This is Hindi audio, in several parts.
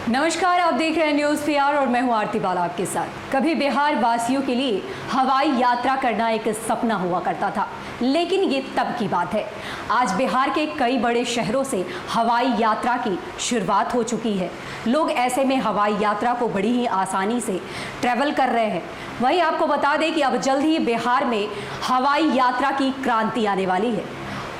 नमस्कार, आप देख रहे हैं न्यूज़ पीआर और मैं हूं आरती बाला आपके साथ। कभी बिहार वासियों के लिए हवाई यात्रा करना एक सपना हुआ करता था, लेकिन ये तब की बात है। आज बिहार के कई बड़े शहरों से हवाई यात्रा की शुरुआत हो चुकी है। लोग ऐसे में हवाई यात्रा को बड़ी ही आसानी से ट्रैवल कर रहे हैं। वहीं आपको बता दें कि अब जल्द ही बिहार में हवाई यात्रा की क्रांति आने वाली है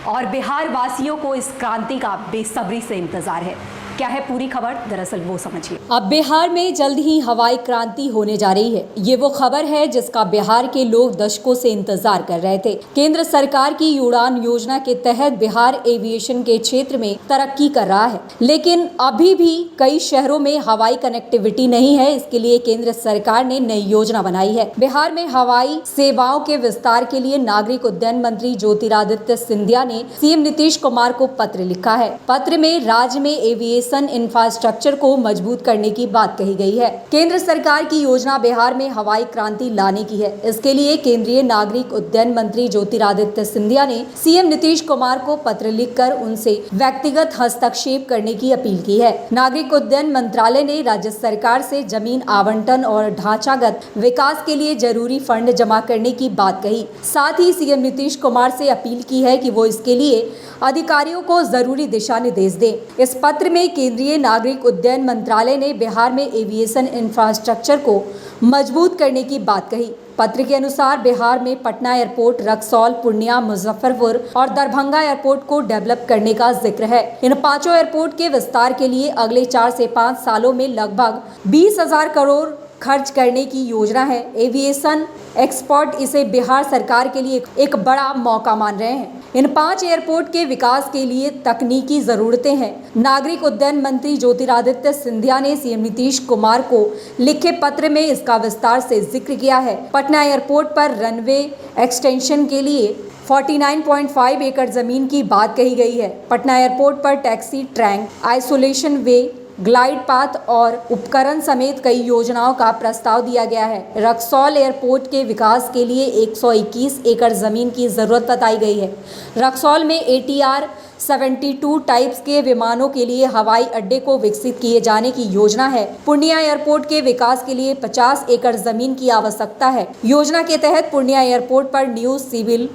और बिहार वासियों को इस क्रांति का बेसब्री से इंतजार है। क्या है पूरी खबर, दरअसल वो समझिए। अब बिहार में जल्द ही हवाई क्रांति होने जा रही है। ये वो खबर है जिसका बिहार के लोग दशकों से इंतजार कर रहे थे। केंद्र सरकार की उड़ान योजना के तहत बिहार एविएशन के क्षेत्र में तरक्की कर रहा है, लेकिन अभी भी कई शहरों में हवाई कनेक्टिविटी नहीं है। इसके लिए केंद्र सरकार ने नई योजना बनाई है। बिहार में हवाई सेवाओं के विस्तार के लिए नागरिक उड्डयन मंत्री ज्योतिरादित्य सिंधिया ने सीएम नीतीश कुमार को पत्र लिखा है। पत्र में राज्य में एविएशन इंफ्रास्ट्रक्चर को मजबूत करने की बात कही गई है। केंद्र सरकार की योजना बिहार में हवाई क्रांति लाने की है। इसके लिए केंद्रीय नागरिक उड्डयन मंत्री ज्योतिरादित्य सिंधिया ने सीएम नीतीश कुमार को पत्र लिखकर उनसे व्यक्तिगत हस्तक्षेप करने की अपील की है। नागरिक उड्डयन मंत्रालय ने राज्य सरकार से जमीन आवंटन और ढांचागत विकास के लिए जरूरी फंड जमा करने की बात कही। साथ ही सीएम नीतीश कुमार से अपील की है कि वो इसके लिए अधिकारियों को जरूरी दिशा निर्देश दें। इस पत्र में केंद्रीय नागरिक उड्डयन मंत्रालय ने बिहार में एविएशन इंफ्रास्ट्रक्चर को मजबूत करने की बात कही। पत्र के अनुसार बिहार में पटना एयरपोर्ट, रक्सौल, पूर्णिया, मुजफ्फरपुर और दरभंगा एयरपोर्ट को डेवलप करने का जिक्र है। इन पांचों एयरपोर्ट के विस्तार के लिए अगले 4 से 5 सालों में लगभग 20,000 करोड़ खर्च करने की योजना है। एविएशन एक्सपर्ट इसे बिहार सरकार के लिए एक बड़ा मौका मान रहे हैं। इन 5 एयरपोर्ट के विकास के लिए तकनीकी जरूरतें हैं। नागरिक उड्डयन मंत्री ज्योतिरादित्य सिंधिया ने सीएम नीतीश कुमार को लिखे पत्र में इसका विस्तार से जिक्र किया है। पटना एयरपोर्ट पर रनवे एक्सटेंशन के लिए 49.5 एकड़ जमीन की बात कही गई है। पटना एयरपोर्ट पर टैक्सी ट्रैक, आइसोलेशन वे, ग्लाइड पाथ और उपकरण समेत कई योजनाओं का प्रस्ताव दिया गया है। रक्सौल एयरपोर्ट के विकास के लिए 121 एकड़ जमीन की जरूरत बताई गई है। रक्सौल में ATR 72 टाइप्स के विमानों के लिए हवाई अड्डे को विकसित किए जाने की योजना है। पूर्णिया एयरपोर्ट के विकास के लिए 50 एकड़ जमीन की आवश्यकता है। योजना के तहत पूर्णिया एयरपोर्ट पर न्यू सिविल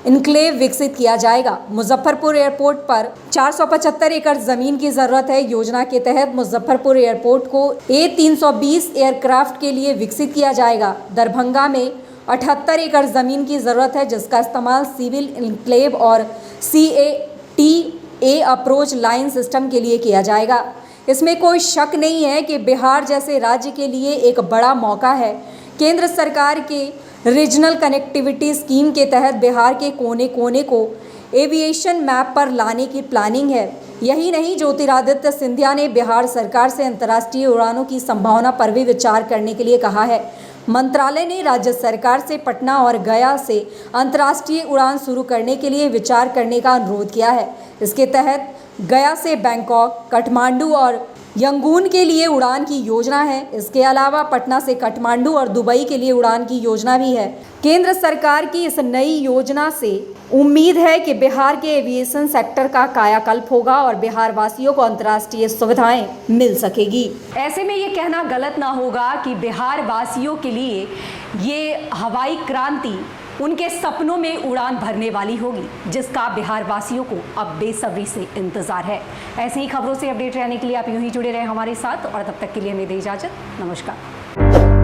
इनक्लेव विकसित किया जाएगा। मुजफ्फरपुर एयरपोर्ट पर 475 एकड़ जमीन की जरूरत है। योजना के तहत मुजफ्फरपुर एयरपोर्ट को A320 एयरक्राफ्ट के लिए विकसित किया जाएगा। दरभंगा में 78 एकड़ जमीन की जरूरत है, जिसका इस्तेमाल सिविल इनक्लेव और CATA अप्रोच लाइन सिस्टम के लिए किया जाएगा। इसमें कोई शक नहीं है कि बिहार जैसे राज्य के लिए एक बड़ा मौका है। केंद्र सरकार के रीजनल कनेक्टिविटी स्कीम के तहत बिहार के कोने कोने को एविएशन मैप पर लाने की प्लानिंग है। यही नहीं, ज्योतिरादित्य सिंधिया ने बिहार सरकार से अंतर्राष्ट्रीय उड़ानों की संभावना पर भी विचार करने के लिए कहा है। मंत्रालय ने राज्य सरकार से पटना और गया से अंतर्राष्ट्रीय उड़ान शुरू करने के लिए विचार करने का अनुरोध किया है। इसके तहत गया से बैंकॉक, काठमांडू और यंगून के लिए उड़ान की योजना है। इसके अलावा पटना से काठमांडू और दुबई के लिए उड़ान की योजना भी है। केंद्र सरकार की इस नई योजना से उम्मीद है कि बिहार के एविएशन सेक्टर का कायाकल्प होगा और बिहार वासियों को अंतर्राष्ट्रीय सुविधाएं मिल सकेगी। ऐसे में ये कहना गलत ना होगा कि बिहार वासियों के लिए ये हवाई क्रांति उनके सपनों में उड़ान भरने वाली होगी, जिसका बिहार वासियों को अब बेसब्री से इंतजार है। ऐसी ही खबरों से अपडेट रहने के लिए आप यूं ही जुड़े रहें हमारे साथ और तब तक के लिए हमें दे इजाजत। नमस्कार।